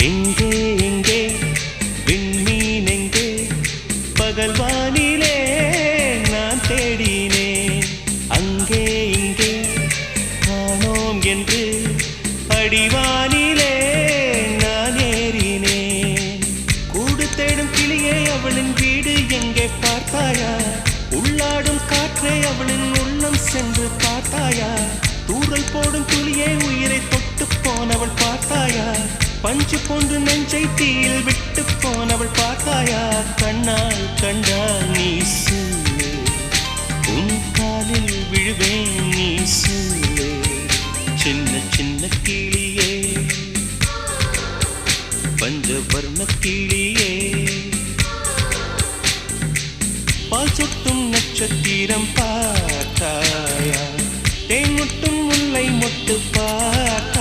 எங்கே எங்கே விண்மீன் எங்கே பகல் வானிலே நான் தேடினேன் அங்கே இங்கே காணோம் என்று அடிவானிலே நான் ஏறினேன் கூடு தேடும் கிளியே அவளின் வீடு எங்கே பார்த்தாயா உள்ளாடும் காற்றே அவளின் உள்ளம் சென்று பார்த்தாயா தூரல் போடும் துளியே உயிரை தொட்டு போனவள் பார்த்தாயா பஞ்சு போன்று நெஞ்சை தீயில் விட்டு போனவள் பார்த்தாயா கண்ணால் கண்டால் நீ சொல்லு உன் காலில் விழுவேன் நீ சொல்லு சின்ன சின்ன கிளியே பஞ்சவர்ண கிளியே பால் சொட்டும் நட்சத்திரம் பார்த்தாயா தேன் முட்டும் முல்லை மொட்டு பார்த்தாயா